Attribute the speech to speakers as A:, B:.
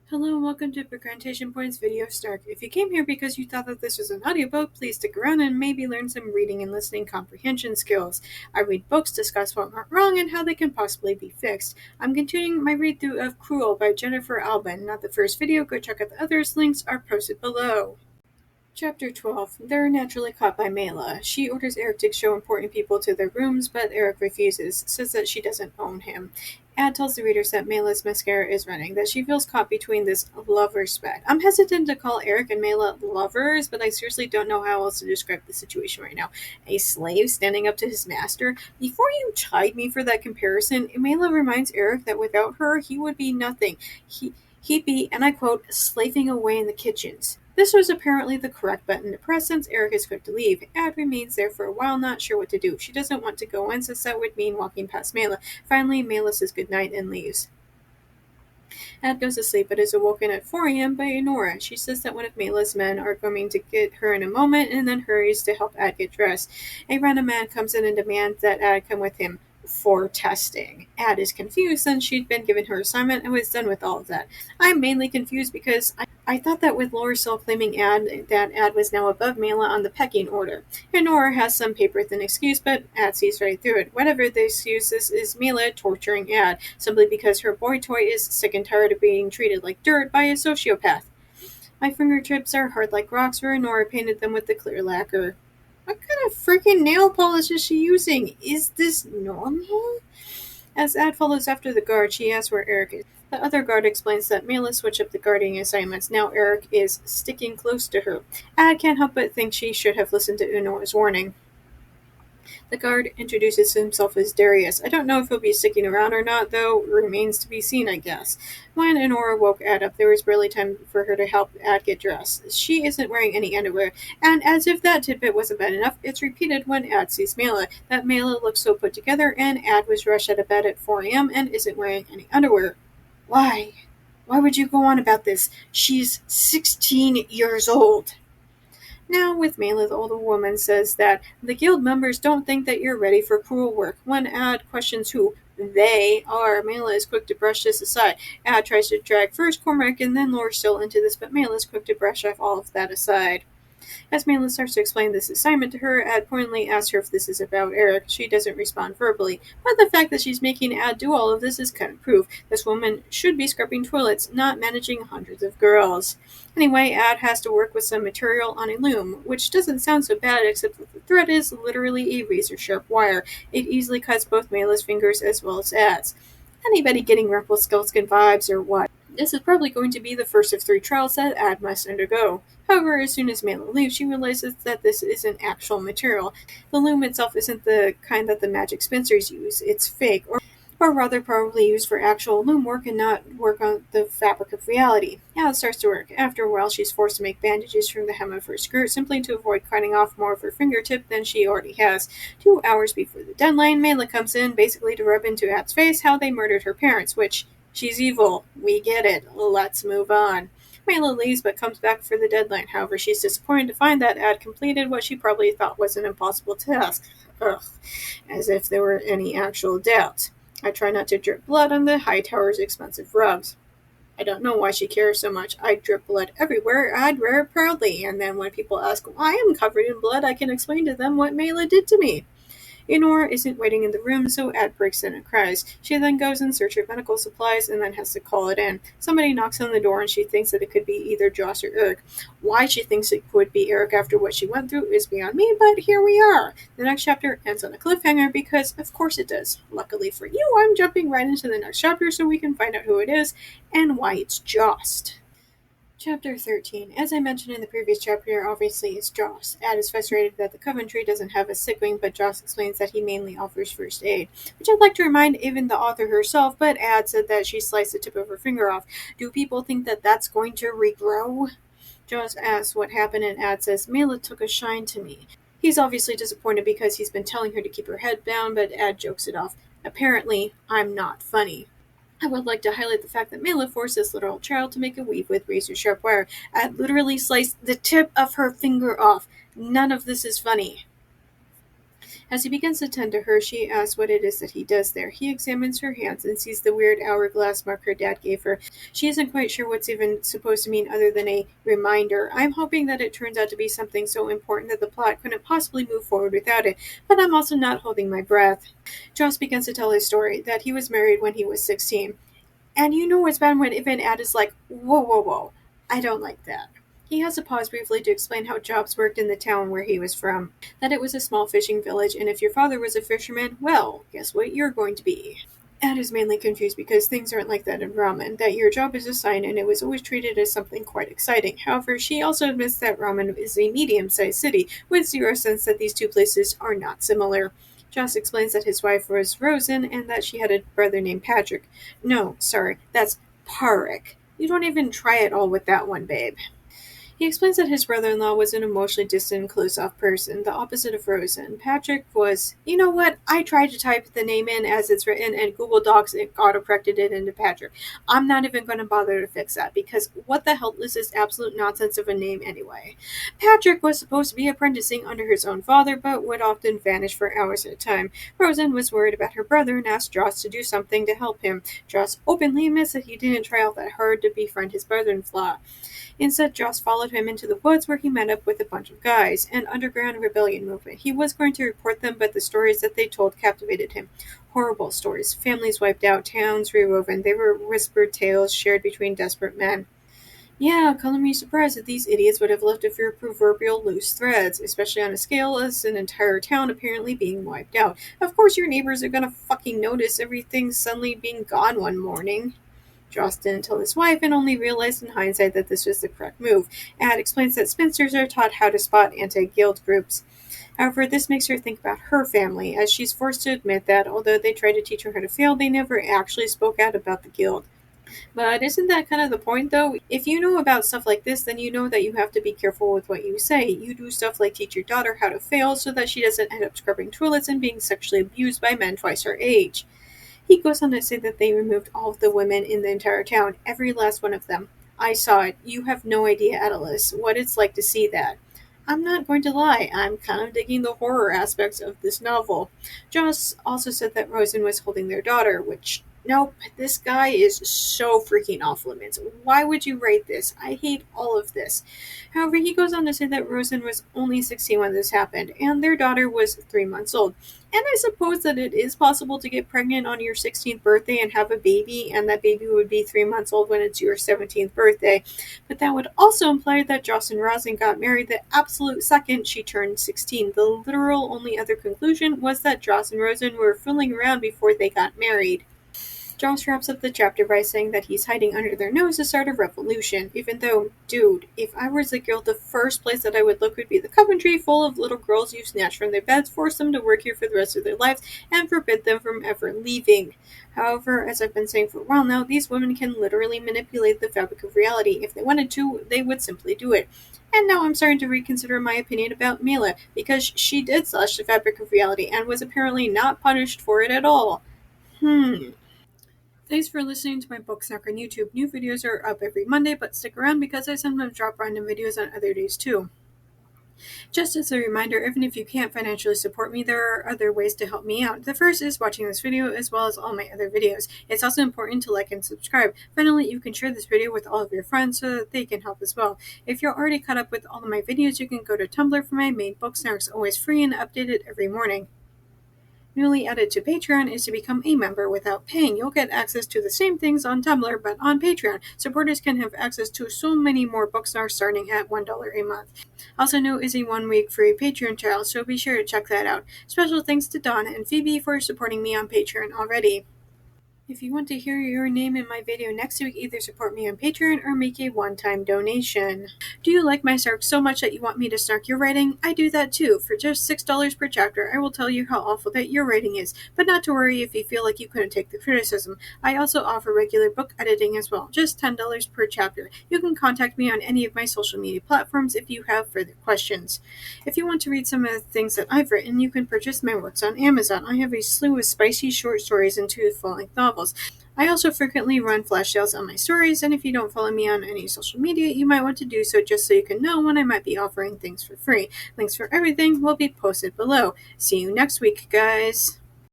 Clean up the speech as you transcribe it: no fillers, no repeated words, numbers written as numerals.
A: Hello and welcome to Procrastination Point's video Snark. If you came here because you thought that this was an audiobook, please stick around and maybe learn some reading and listening comprehension skills. I read books, discuss what went wrong and how they can possibly be fixed. I'm continuing my read-through of Crewel by Gennifer Albin. Not the first video, go check out the others, links are posted below. Chapter 12. They're naturally caught by Mela. She orders Eric to show important people to their rooms, but Eric refuses, says that she doesn't own him. Ad tells the readers that Mela's mascara is running, that she feels caught between this lover spat. I'm hesitant to call Eric and Mela lovers, but I seriously don't know how else to describe the situation right now. A slave standing up to his master? Before you chide me for that comparison, Mela reminds Eric that without her, he would be nothing. He'd be, and I quote, slaving away in the kitchens. This was apparently the correct button to press since Eric is quick to leave. Ad remains there for a while, not sure what to do. She doesn't want to go in since that would mean walking past Mela. Finally, Mela says goodnight and leaves. Ad goes to sleep but is awoken at 4 a.m. by Nora. She says that one of Mela's men are coming to get her in a moment and then hurries to help Ad get dressed. A random man comes in and demands that Ad come with him for testing. Ad is confused since she'd been given her assignment and was done with all of that. I'm mainly confused because I thought that with Laura still claiming that Ad was now above Mela on the pecking order. And Nora has some paper with an excuse, but Ad sees right through it. Whatever the excuse is Mela torturing Ad, simply because her boy toy is sick and tired of being treated like dirt by a sociopath. My fingertips are hard like rocks where Nora painted them with the clear lacquer. What kind of freaking nail polish is she using? Is this normal? As Ad follows after the guard, she asks where Eric is. The other guard explains that Mela switched up the guarding assignments. Now Eric is sticking close to her. Ad can't help but think she should have listened to Unor's warning. The guard introduces himself as Darius. I don't know if he'll be sticking around or not, though remains to be seen, I guess. When Honora woke Ad up, there was barely time for her to help Ad get dressed. She isn't wearing any underwear, and as if that tidbit wasn't bad enough, it's repeated when Ad sees Mela. That Mela looks so put together, and Ad was rushed out of bed at 4 a.m. and isn't wearing any underwear. Why? Why would you go on about this? She's 16 years old. Now, with Mela, the older woman says that the guild members don't think that you're ready for Crewel work. When Ad questions who they are, Mela is quick to brush this aside. Ad tries to drag first Cormac and then Laura Still into this, but Mela is quick to brush off all of that aside. As Mela starts to explain this assignment to her, Ad pointedly asks her if this is about Eric. She doesn't respond verbally, but the fact that she's making Ad do all of this is kind of proof. This woman should be scrubbing toilets, not managing hundreds of girls. Anyway, Ad has to work with some material on a loom, which doesn't sound so bad except that the thread is literally a razor-sharp wire. It easily cuts both Mela's fingers as well as Ad's. Anybody getting Rumpelstiltskin vibes or what? This is probably going to be the first of 3 trials that Ad must undergo. However, as soon as Mela leaves, she realizes that this isn't actual material. The loom itself isn't the kind that the magic spinners use. It's fake, or rather probably used for actual loom work and not work on the fabric of reality. Now it starts to work. After a while, she's forced to make bandages from the hem of her skirt simply to avoid cutting off more of her fingertip than she already has. 2 hours before the deadline, Mela comes in basically to rub into Ad's face how they murdered her parents, which, she's evil. We get it. Let's move on. Mela leaves but comes back for the deadline. However, she's disappointed to find that Ad completed what she probably thought was an impossible task. Ugh. As if there were any actual doubt. I try not to drip blood on the Hightower's expensive rugs. I don't know why she cares so much. I drip blood everywhere. I'd wear it proudly. And then when people ask why I'm covered in blood, I can explain to them what Mela did to me. Honora isn't waiting in the room, so Ad breaks in and cries. She then goes in search of medical supplies and then has to call it in. Somebody knocks on the door and she thinks that it could be either Joss or Eric. Why she thinks it could be Eric after what she went through is beyond me, but here we are. The next chapter ends on a cliffhanger because, of course it does. Luckily for you, I'm jumping right into the next chapter so we can find out who it is and why it's Joss. Chapter 13. As I mentioned in the previous chapter, obviously it's Joss. Ad is frustrated that the Coventry doesn't have a sick wing, but Joss explains that he mainly offers first aid, which I'd like to remind even the author herself, but Ad said that she sliced the tip of her finger off. Do people think that that's going to regrow? Joss asks what happened, and Ad says, Mela took a shine to me. He's obviously disappointed because he's been telling her to keep her head down, but Ad jokes it off. Apparently, I'm not funny. I would like to highlight the fact that Mela forced this little child to make a weave with razor-sharp wire. Ad literally sliced the tip of her finger off. None of this is funny. As he begins to tend to her, she asks what it is that he does there. He examines her hands and sees the weird hourglass mark her dad gave her. She isn't quite sure what's even supposed to mean other than a reminder. I'm hoping that it turns out to be something so important that the plot couldn't possibly move forward without it, but I'm also not holding my breath. Joss begins to tell his story, that he was married when he was 16. And you know what's bad when if an ad is like, whoa, whoa, whoa. I don't like that. He has to pause briefly to explain how jobs worked in the town where he was from. That it was a small fishing village, and if your father was a fisherman, well, guess what you're going to be. Ad is mainly confused because things aren't like that in ramen, that your job is assigned and it was always treated as something quite exciting. However, she also admits that ramen is a medium-sized city, with zero sense that these two places are not similar. Joss explains that his wife was Rosen and that she had a brother named Patrick. No, sorry, that's Parik. You don't even try it all with that one, babe. He explains that his brother-in-law was an emotionally distant, closed-off person, the opposite of Rosen. Patrick was, you know what, I tried to type the name in as it's written, and Google Docs it auto-corrected it into Patrick. I'm not even going to bother to fix that, because what the hell is this absolute nonsense of a name anyway? Patrick was supposed to be apprenticing under his own father, but would often vanish for hours at a time. Rosen was worried about her brother and asked Joss to do something to help him. Joss openly admits that he didn't try all that hard to befriend his brother-in-law. Instead, Joss followed him into the woods where he met up with a bunch of guys, an underground rebellion movement. He was going to report them, but the stories that they told captivated him. Horrible stories. Families wiped out, towns rewoven. They were whispered tales shared between desperate men. Yeah, color me surprised that these idiots would have left a few proverbial loose threads, especially on a scale as an entire town apparently being wiped out. Of course your neighbors are gonna fucking notice everything suddenly being gone one morning. Joss didn't tell his wife and only realized in hindsight that this was the correct move. Ad explains that spinsters are taught how to spot anti-guild groups. However, this makes her think about her family, as she's forced to admit that, although they tried to teach her how to fail, they never actually spoke out about the guild. But isn't that kind of the point, though? If you know about stuff like this, then you know that you have to be careful with what you say. You do stuff like teach your daughter how to fail so that she doesn't end up scrubbing toilets and being sexually abused by men twice her age. He goes on to say that they removed all of the women in the entire town, every last one of them. I saw it. You have no idea, Atlas, what it's like to see that. I'm not going to lie, I'm kind of digging the horror aspects of this novel. Joss also said that Rosen was holding their daughter, which, nope, this guy is so freaking off limits. Why would you write this? I hate all of this. However, he goes on to say that Rosen was only 16 when this happened, and their daughter was 3 months old. And I suppose that it is possible to get pregnant on your 16th birthday and have a baby, and that baby would be 3 months old when it's your 17th birthday. But that would also imply that Joss and Rosen got married the absolute second she turned 16. The literal only other conclusion was that Joss and Rosen were fooling around before they got married. Joss wraps up the chapter by saying that he's hiding under their nose to start a revolution, even though, dude, if I was a guild, the first place that I would look would be the Coventry, full of little girls you snatch from their beds, force them to work here for the rest of their lives, and forbid them from ever leaving. However, as I've been saying for a while now, these women can literally manipulate the fabric of reality. If they wanted to, they would simply do it. And now I'm starting to reconsider my opinion about Mila, because she did slash the fabric of reality and was apparently not punished for it at all. Thanks for listening to my book Snark on YouTube. New videos are up every Monday, but stick around because I sometimes drop random videos on other days too. Just as a reminder, even if you can't financially support me, there are other ways to help me out. The first is watching this video as well as all my other videos. It's also important to like and subscribe. Finally, you can share this video with all of your friends so that they can help as well. If you're already caught up with all of my videos, you can go to Tumblr for my main book. Snark's always free and updated every morning. Newly added to Patreon is to become a member without paying. You'll get access to the same things on Tumblr, but on Patreon. Supporters can have access to so many more books starting at $1 a month. Also, new is a 1-week free Patreon trial, so be sure to check that out. Special thanks to Dawn and Phoebe for supporting me on Patreon already. If you want to hear your name in my video next week, either support me on Patreon or make a one-time donation. Do you like my Snark so much that you want me to snark your writing? I do that too. For just $6 per chapter, I will tell you how awful that your writing is, but not to worry if you feel like you couldn't take the criticism. I also offer regular book editing as well, just $10 per chapter. You can contact me on any of my social media platforms if you have further questions. If you want to read some of the things that I've written, you can purchase my works on Amazon. I have a slew of spicy short stories and 2 full-length novels. I also frequently run flash sales on my stories, and if you don't follow me on any social media, you might want to do so just so you can know when I might be offering things for free. Links for everything will be posted below. See you next week, guys!